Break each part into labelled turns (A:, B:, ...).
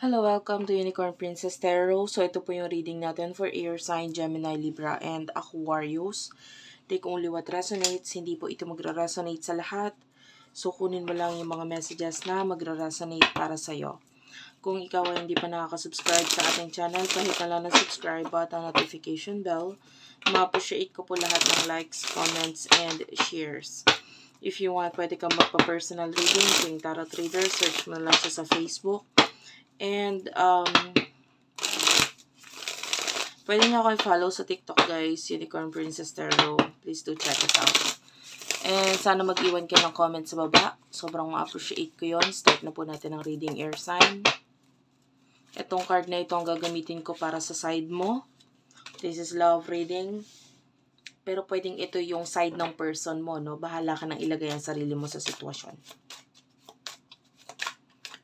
A: Hello, welcome to Unicorn Princess Tarot. So, ito po yung reading natin for air sign, Gemini, Libra, and Aquarius. Take only what resonates. Hindi po ito magra-resonate sa lahat. So, kunin mo lang yung mga messages na magra-resonate para sa'yo. Kung ikaw ay hindi pa nakaka-subscribe sa ating channel, kahit na lang na subscribe button, notification bell, ma-appreciate ko po lahat ng likes, comments, and shares. If you want, pwede kang magpa-personal reading, King Tarot Reader, search mo lang siya sa Facebook. And, pwede nyo ako i-follow sa TikTok, guys, Unicorn Princess Tarot. Please do check it out. And, sana mag-iwan kayo ng comment sa baba. Sobrang ma-appreciate ko yun. Start na po natin ang reading air sign. Itong card na ito ang gagamitin ko para sa side mo. This is love reading. Pero pwedeng ito yung side ng person mo, no? Bahala ka nang ilagay ang sarili mo sa sitwasyon.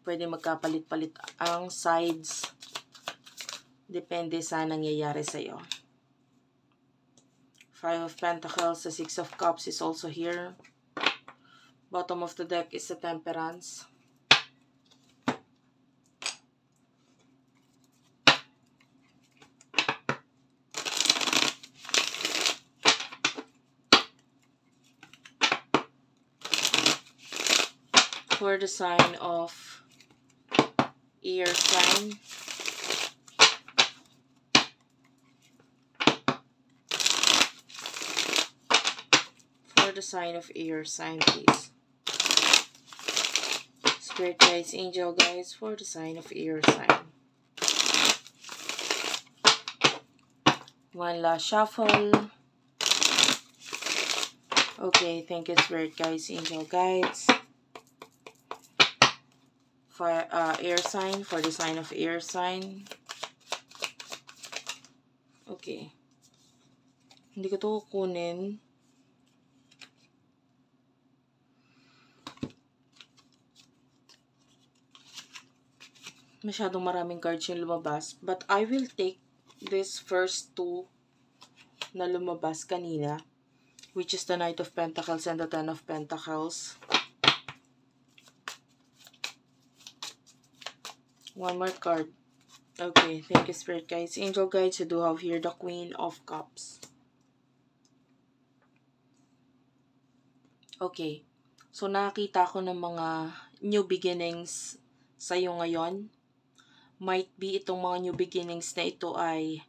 A: Pwede magkapalit-palit ang sides. Depende sa nangyayari sa'yo. Five of Pentacles, the Six of Cups is also here. Bottom of the deck is the Temperance. For the sign of air sign, for the sign of air sign, please. Spirit guides, angel guides, for the sign of air sign. One last shuffle. Okay, thank you, Spirit guides, angel guides. For air sign, for the sign of air sign. Okay. Hindi ko ito kukunin. Masyadong maraming cards yung lumabas. But I will take this first two na lumabas kanina, which is the Knight of Pentacles and the Ten of Pentacles. One more card. Okay, thank you, Spirit Guides. Angel Guides, you do have here the Queen of Cups. Okay. So, nakakita ko ng mga new beginnings sa'yo ngayon. Might be itong mga new beginnings na ito ay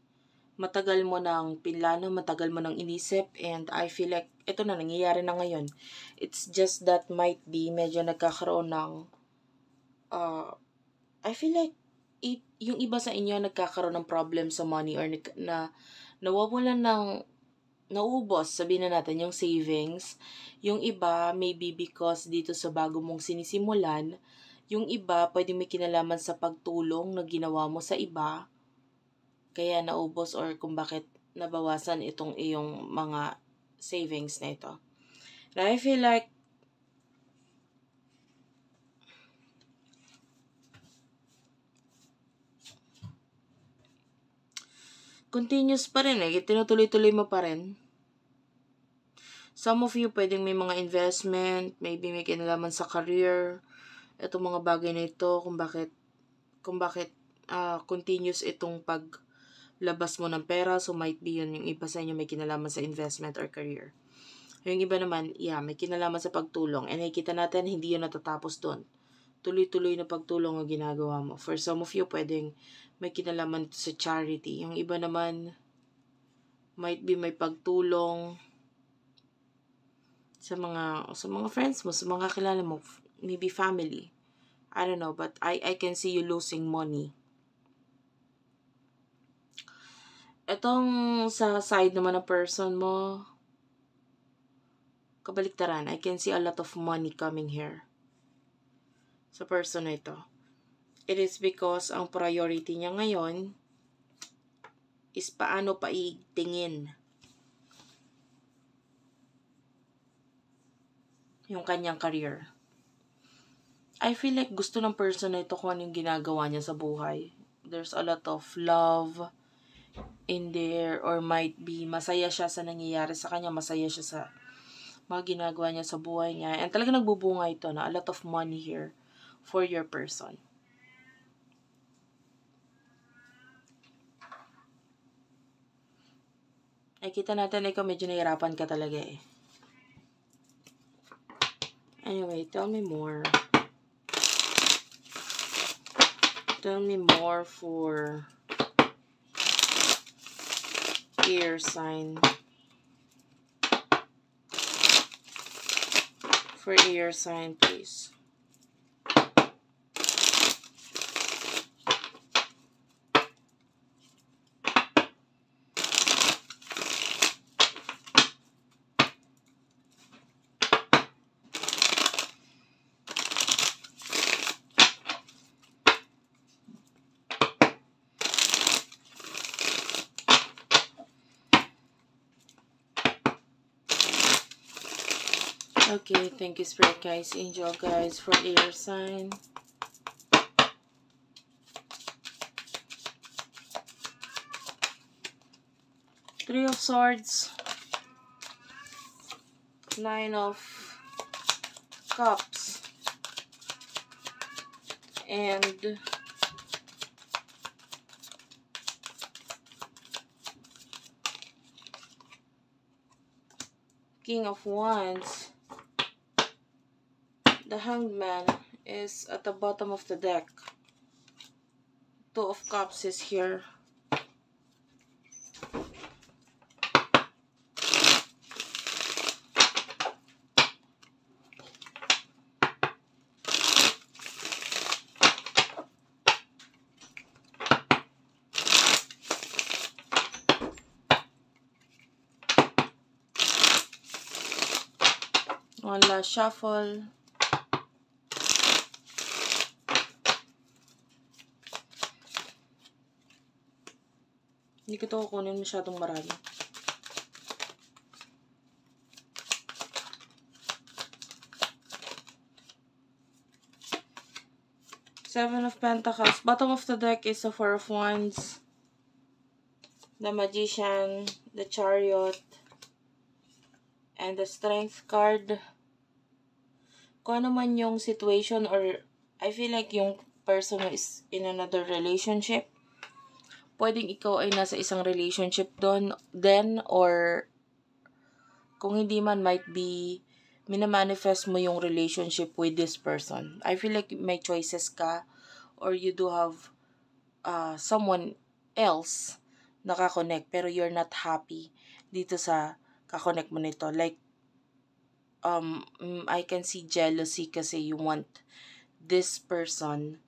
A: matagal mo nang pinlano, matagal mo nang inisip, and I feel like ito na, nangyayari na ngayon. It's just that might be medyo nagkakaroon ng I feel like yung iba sa inyo nagkakaroon ng problem sa money or na nawawalan ng naubos, sabihin na natin, yung savings. Yung iba, maybe because dito sa bago mong sinisimulan, yung iba, pwede may kinalaman sa pagtulong na ginawa mo sa iba, kaya naubos or kung bakit nabawasan itong iyong mga savings na ito. And I feel like continuous pa rin tinutuloy-tuloy mo pa rin. Some of you, pwedeng may mga investment, maybe may kinalaman sa career. Itong mga bagay na ito, kung bakit continuous itong paglabas mo ng pera. So, might be yun, yung iba sa inyo may kinalaman sa investment or career. Yung iba naman, may kinalaman sa pagtulong. And nakikita natin, hindi yun natatapos doon. Tuloy-tuloy na pagtulong ang ginagawa mo. For some of you, pwedeng may kinalaman sa charity. Yung iba naman, might be may pagtulong sa mga friends mo, sa mga kilala mo, maybe family. I don't know, but I can see you losing money. Itong sa side naman ng person mo, kabaliktaran, I can see a lot of money coming here. Sa person na ito. It is because ang priority niya ngayon is paano paigtingin yung kanyang career. I feel like gusto ng person na ito kung ano yung ginagawa niya sa buhay. There's a lot of love in there, or might be masaya siya sa nangyayari sa kanya, masaya siya sa mga ginagawa niya sa buhay niya. And talaga nagbubunga ito na a lot of money here for your person. Ay, kita natin, ikaw medyo nahihirapan ka talaga eh. Anyway, tell me more. Tell me more for air sign. For air sign, please. Okay, thank you, Spirit guys, Angel guys, for air sign. Three of Swords, Nine of Cups, and King of Wands. The Hanged Man is at the bottom of the deck. Two of Cups is here. One last shuffle. Hindi ko ito kukunin masyadong marami. Seven of Pentacles. Bottom of the deck is the Four of Wands, the Magician, the Chariot, and the Strength card. Kung ano man yung situation, or I feel like yung person is in another relationship. Pwedeng ikaw ay nasa isang relationship then, or kung hindi man, might be minamanifest mo yung relationship with this person. I feel like may choices ka, or you do have someone else nakakonect, pero you're not happy dito sa kakonect mo nito. Like, I can see jealousy kasi you want this person,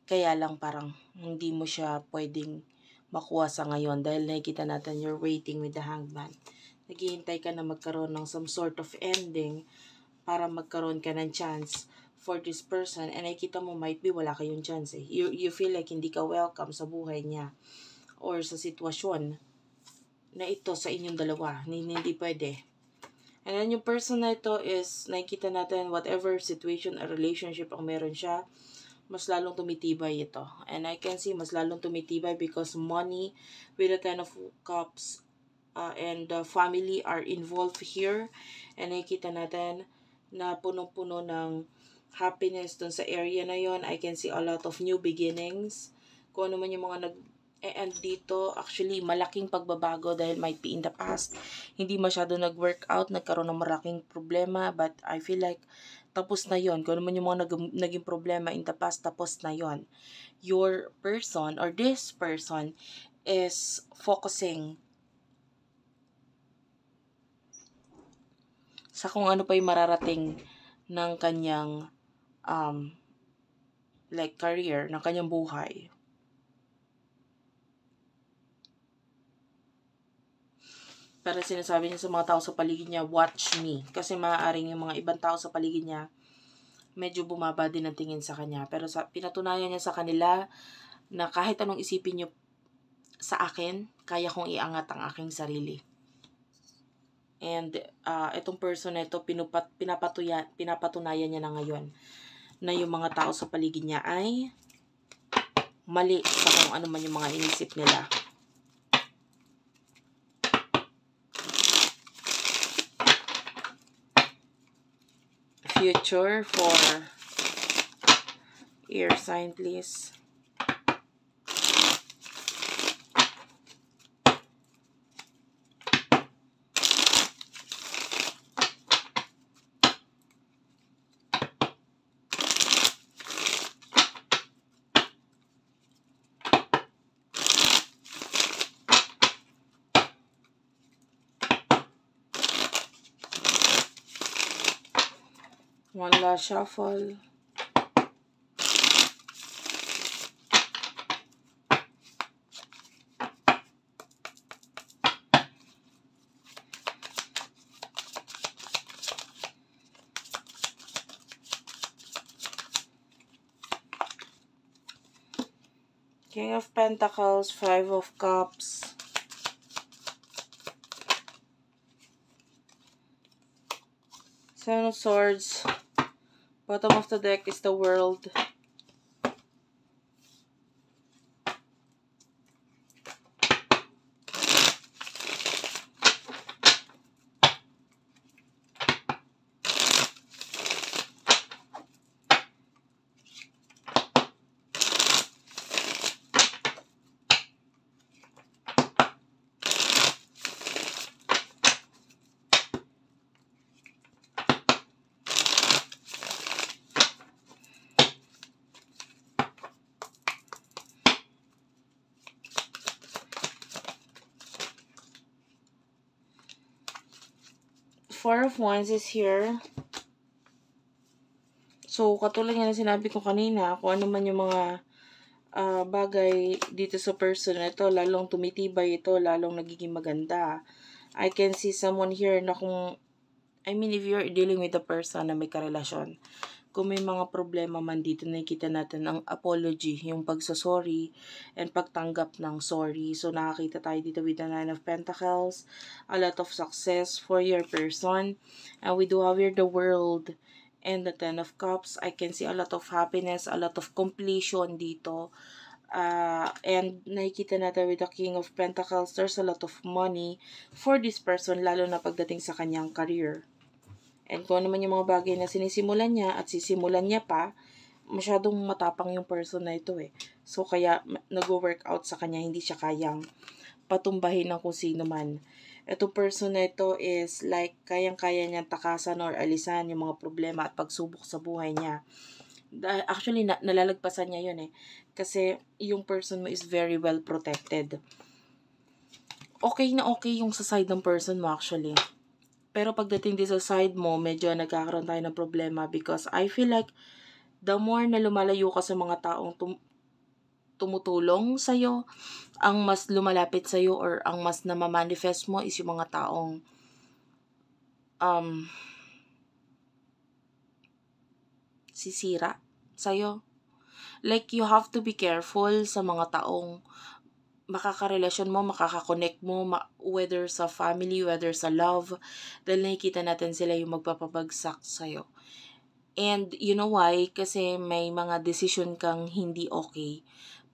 A: kaya lang parang hindi mo siya pwedeng makuha sa ngayon dahil nakikita natin you're waiting with the Hanged Man. Naghihintay ka na magkaroon ng some sort of ending para magkaroon ka ng chance for this person, and nakikita mo might be wala kayong chance eh. You feel like hindi ka welcome sa buhay niya or sa sitwasyon na ito sa inyong dalawa. Hindi pwede. And then yung person na ito is, nakikita natin whatever situation or relationship ang meron siya, mas lalong tumitibay ito. And I can see mas lalong tumitibay because money with the Ten of Cups and family are involved here. And nakikita natin na punong-puno ng happiness dun sa area na yon. I can see a lot of new beginnings. Kung ano man yung mga and dito, actually, malaking pagbabago dahil might be in the past. Hindi masyado nag-work out, nagkaroon ng malaking problema, but I feel like tapos na yon. Kung ano man yung mga naging problema in the past, tapos na yon. Your person or this person is focusing sa kung ano pa yung mararating ng kanyang like career, ng kanyang buhay. Pero sinasabi niya sa mga tao sa paligid niya, watch me. Kasi maaaring yung mga ibang tao sa paligid niya, medyo bumaba din ang tingin sa kanya. Pero pinatunayan niya sa kanila na kahit anong isipin niyo sa akin, kaya kong iangat ang aking sarili. And itong person na ito, pinapatunayan niya na ngayon na yung mga tao sa paligid niya ay mali sa kung ano man yung mga inisip nila. Future for air sign, please. One last shuffle. King of Pentacles, Five of Cups. Seven of Swords. Bottom of the deck is the World. Four of Wands is here. So, katulad nga na sinabi ko kanina, kung ano man yung mga bagay dito sa person na ito, lalong tumitibay ito, lalong nagiging maganda. I can see someone here na if you're dealing with a person na may karelasyon, kung may mga problema man dito, nakikita natin ang apology, yung pagsasorry, and pagtanggap ng sorry. So, nakakita tayo dito with the Nine of Pentacles, a lot of success for your person. And we do have here the World, and the Ten of Cups. I can see a lot of happiness, a lot of completion dito. And nakikita natin with the King of Pentacles, there's a lot of money for this person, lalo na pagdating sa kanyang career. And kung ano man yung mga bagay na sinisimulan niya at sisimulan niya pa, masyadong matapang yung person na ito eh. So, kaya nag-work out sa kanya, hindi siya kayang patumbahin ng kung sino man. Itong person na ito is like, kayang-kaya niyang takasan or alisan yung mga problema at pagsubok sa buhay niya. Actually, nalalagpasan niya yun eh. Kasi yung person mo is very well protected. Okay na okay yung sa side ng person mo actually. Pero pagdating din sa side mo, medyo nagkakaroon tayo ng problema because I feel like the more na lumalayo ka sa mga taong tumutulong sa'yo, ang mas lumalapit sa'yo or ang mas namamanifest mo is yung mga taong sisira sa'yo. Like, you have to be careful sa mga taong makakarelasyon mo, makakakonect mo, whether sa family, whether sa love, dahil nakikita natin sila yung magpapabagsak sa'yo. And you know why? Kasi may mga decision kang hindi okay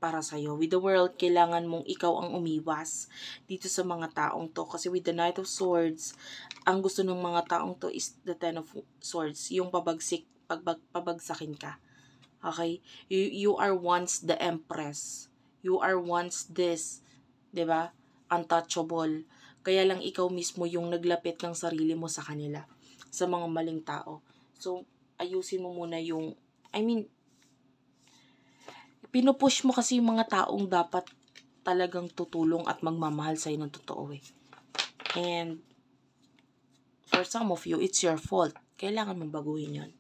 A: para sa'yo. With the World, kailangan mong ikaw ang umiwas dito sa mga taong to. Kasi with the Knight of Swords, ang gusto ng mga taong to is the Ten of Swords. Yung pabagsakin ka. Okay? You are once the Empress. You are once this, 'di ba? Untouchable. Kaya lang ikaw mismo yung naglapit ng sarili mo sa kanila, sa mga maling tao. So, ayusin mo muna yung, pinupush mo kasi yung mga taong dapat talagang tutulong at magmamahal sa'yo ng totoo eh. And, for some of you, it's your fault. Kailangan mong baguhin yun.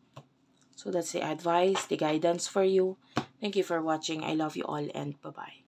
A: So, that's the advice, the guidance for you. Thank you for watching. I love you all and bye-bye.